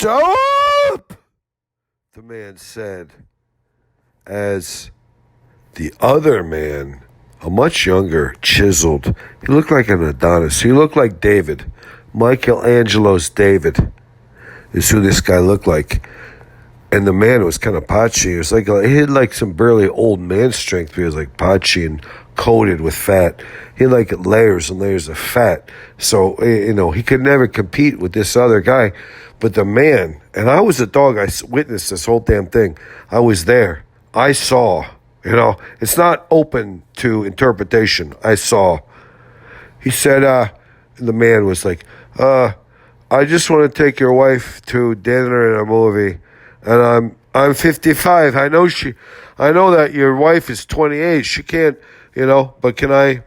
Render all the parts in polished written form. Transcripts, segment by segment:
Stop! The man said, as the other man, a much younger, chiseled, he looked like an Adonis. He looked like David. Michelangelo's David is who this guy looked like. And the man was kind of patchy. It was like he had like some burly old man strength, but he was like patchy and coated with fat. He had like layers and layers of fat. So, he could never compete with this other guy. But the man, and I was a dog, I witnessed this whole damn thing. I was there. I saw, it's not open to interpretation. I saw. He said, the man was like, I just want to take your wife to dinner and a movie. And I'm 55. I know that your wife is 28. She can't, but can I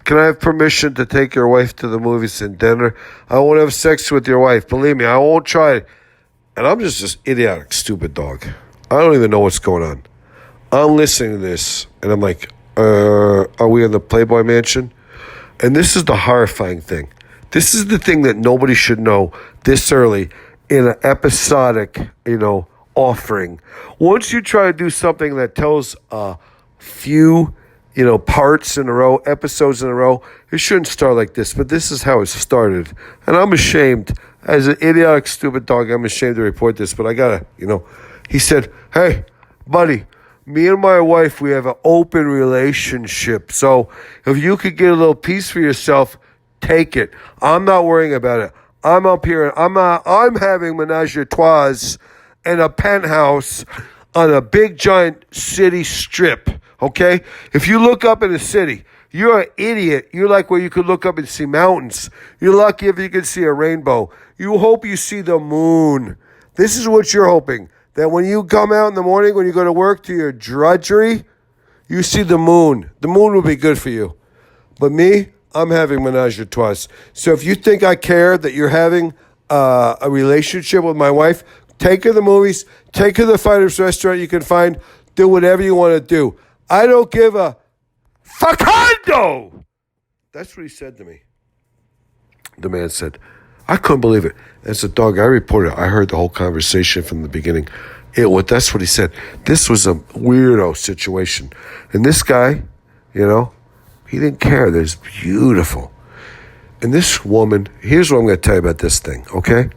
have permission to take your wife to the movies and dinner? I won't have sex with your wife. Believe me, I won't try. And I'm just this idiotic, stupid dog. I don't even know what's going on. I'm listening to this, and I'm like, are we in the Playboy Mansion? And this is the horrifying thing. This is the thing that nobody should know this early in an episodic, offering. Once you try to do something that tells a few, parts in a row, episodes in a row, it shouldn't start like this. But this is how it started. And I'm ashamed. As an idiotic, stupid dog, I'm ashamed to report this. But I gotta, he said, hey, buddy, me and my wife, we have an open relationship. So if you could get a little piece for yourself, take it. I'm not worrying about it. I'm up here and I'm having menage a trois in a penthouse on a big giant city strip. Okay? If you look up in a city, you're an idiot. You're like where you could look up and see mountains. You're lucky if you can see a rainbow. You hope you see the moon. This is what you're hoping. That when you come out in the morning, when you go to work to your drudgery, you see the moon. The moon will be good for you. But me, I'm having menage a trois. So if you think I care that you're having a relationship with my wife, take her to the movies, take her to the finest restaurant you can find, do whatever you want to do. I don't give a facundo. That's what he said to me. The man said, I couldn't believe it. As a dog, I reported, I heard the whole conversation from the beginning. That's what he said. This was a weirdo situation. And this guy, he didn't care. That's beautiful. And this woman, here's what I'm going to tell you about this thing, okay?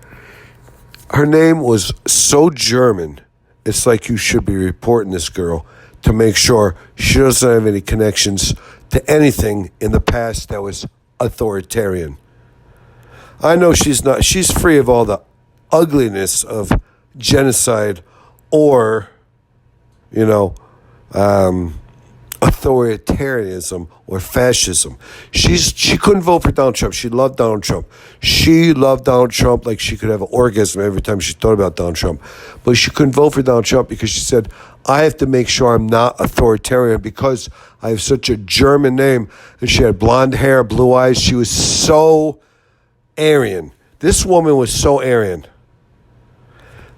Her name was so German, it's like you should be reporting this girl to make sure she doesn't have any connections to anything in the past that was authoritarian. I know she's free of all the ugliness of genocide or, authoritarianism or fascism. She couldn't vote for Donald Trump. She loved Donald Trump. She loved Donald Trump like she could have an orgasm every time she thought about Donald Trump. But she couldn't vote for Donald Trump because she said, I have to make sure I'm not authoritarian because I have such a German name. And she had blonde hair, blue eyes. She was so Aryan. This woman was so Aryan.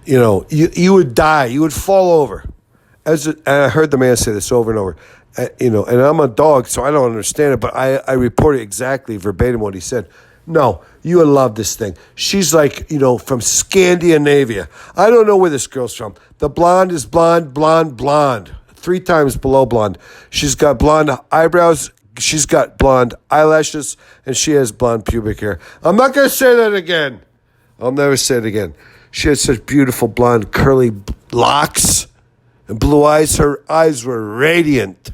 You would die. You would fall over. And I heard the man say this over and over. And I'm a dog, so I don't understand it, but I reported exactly verbatim what he said. No, you would love this thing. She's like, from Scandinavia. I don't know where this girl's from. The blonde is blonde, 3 times below blonde. She's got blonde eyebrows. She's got blonde eyelashes, and she has blonde pubic hair. I'm not going to say that again. I'll never say it again. She had such beautiful blonde curly locks and blue eyes. Her eyes were radiant.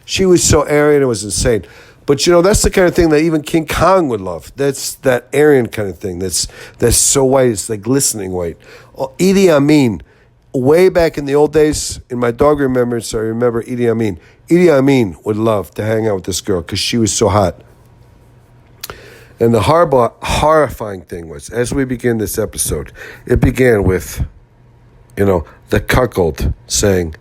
She was so Aryan, it was insane. But, that's the kind of thing that even King Kong would love. That's that Aryan kind of thing. That's so white. It's like glistening white. Idi Amin, way back in the old days, in my dog remembrance, I remember Idi Amin. Idi Amin would love to hang out with this girl because she was so hot. And the horrifying thing was, as we begin this episode, it began with, the cuckold saying,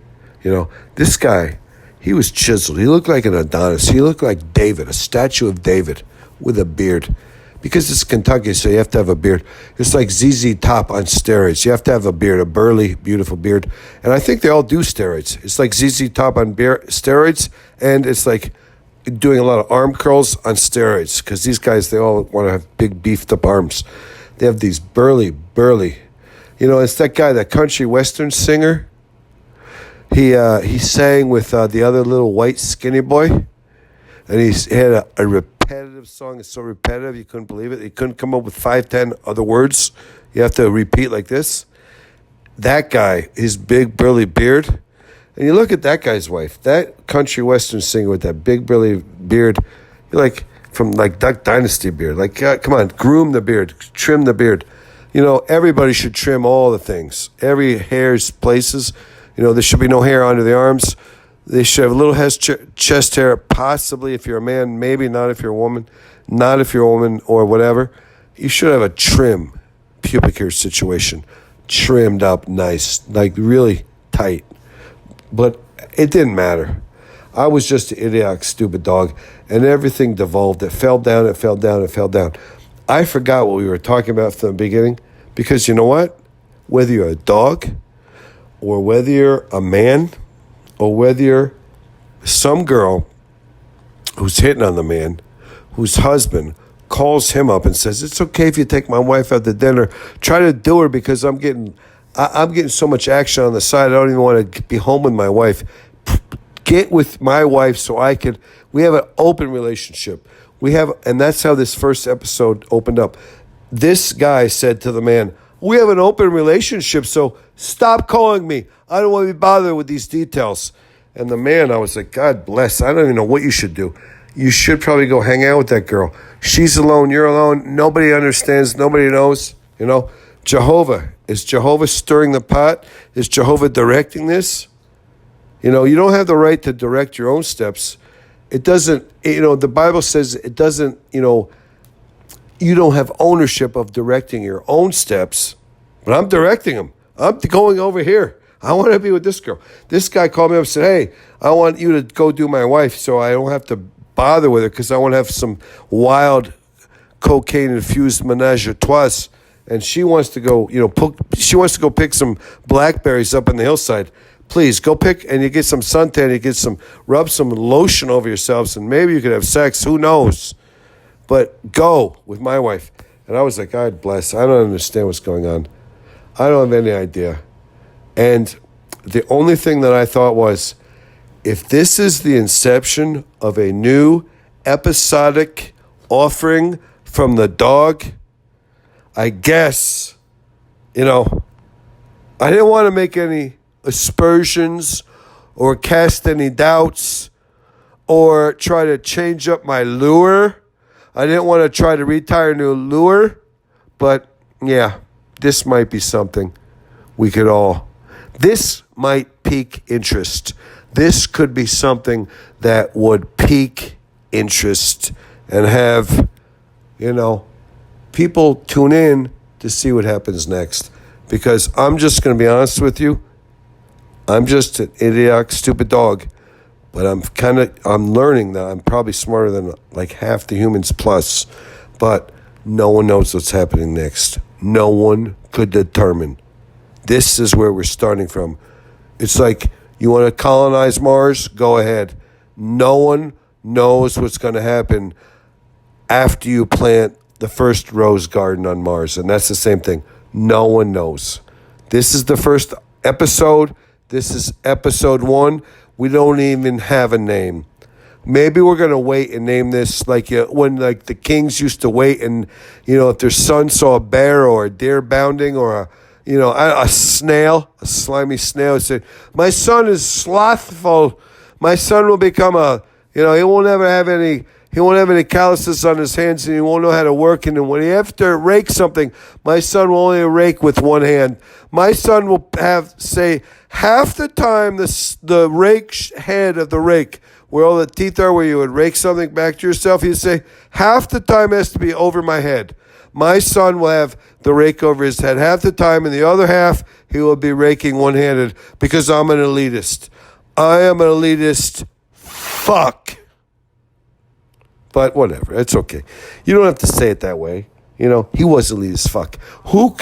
this guy, he was chiseled. He looked like an Adonis. He looked like David, a statue of David with a beard. Because it's Kentucky, so you have to have a beard. It's like ZZ Top on steroids. You have to have a beard, a burly, beautiful beard. And I think they all do steroids. It's like ZZ Top on steroids, and it's like doing a lot of arm curls on steroids because these guys, they all want to have big beefed up arms. They have these burly. It's that guy, that country western singer. He sang with the other little white skinny boy, and he had a repetitive song. It's so repetitive you couldn't believe it. He couldn't come up with 5-10 other words. You have to repeat like this. That guy, his big burly beard. And you look at that guy's wife, that country western singer with that big burly beard, you're like from like Duck Dynasty beard. Like, come on, groom the beard, trim the beard. Everybody should trim all the things. Every hair's places. There should be no hair under the arms. They should have a little chest hair, possibly if you're a man, maybe not if you're a woman, not if you're a woman or whatever. You should have a trim pubic hair situation, trimmed up nice, like really tight. But it didn't matter. I was just an idiotic, stupid dog, and everything devolved. It fell down. I forgot what we were talking about from the beginning, because you know what? Whether you're a dog, or whether you're a man, or whether you're some girl who's hitting on the man, whose husband calls him up and says, it's okay if you take my wife out to dinner. Try to do her because I'm getting so much action on the side. I don't even want to be home with my wife. Get with my wife so we have an open relationship. And that's how this first episode opened up. This guy said to the man, we have an open relationship, so stop calling me. I don't want to be bothered with these details. And the man, I was like, God bless. I don't even know what you should do. You should probably go hang out with that girl. She's alone. You're alone. Nobody understands. Nobody knows. Jehovah. Is Jehovah stirring the pot? Is Jehovah directing this? You don't have the right to direct your own steps. It doesn't, the Bible says it doesn't, you don't have ownership of directing your own steps, but I'm directing them. I'm going over here. I want to be with this girl. This guy called me up and said, hey, I want you to go do my wife so I don't have to bother with her because I want to have some wild cocaine-infused menage a trois. And she wants to go, she wants to go pick some blackberries up on the hillside. Please go pick, and you get some suntan, rub some lotion over yourselves, and maybe you could have sex. Who knows? But go with my wife. And I was like, God bless. I don't understand what's going on. I don't have any idea. And the only thing that I thought was, if this is the inception of a new episodic offering from the dog, I guess, I didn't want to make any aspersions or cast any doubts or try to change up my lure. I didn't want to try to retire a new lure, but yeah, this might be something this might pique interest. This could be something that would pique interest and have, people tune in to see what happens next. Because I'm just going to be honest with you. I'm just an idiotic, stupid dog. But I'm learning that I'm probably smarter than like half the humans plus. But no one knows what's happening next. No one could determine. This is where we're starting from. It's like, you want to colonize Mars? Go ahead. No one knows what's going to happen after you plant the first rose garden on Mars. And that's the same thing. No one knows. This is the first episode. This is episode 1. We don't even have a name. Maybe we're going to wait and name this like when like the kings used to wait and, if their son saw a bear or a deer bounding or a snail, a slimy snail, said, my son is slothful. My son will become he won't have any calluses on his hands and he won't know how to work. And when he has to rake something, my son will only rake with one hand. My son will say half the time the rake head of the rake, where all the teeth are, where you would rake something back to yourself, he'd say, half the time has to be over my head. My son will have the rake over his head half the time, and the other half, he will be raking one-handed because I'm an elitist. I am an elitist. Fuck. But whatever, it's okay. You don't have to say it that way. He was elitist. Fuck. Who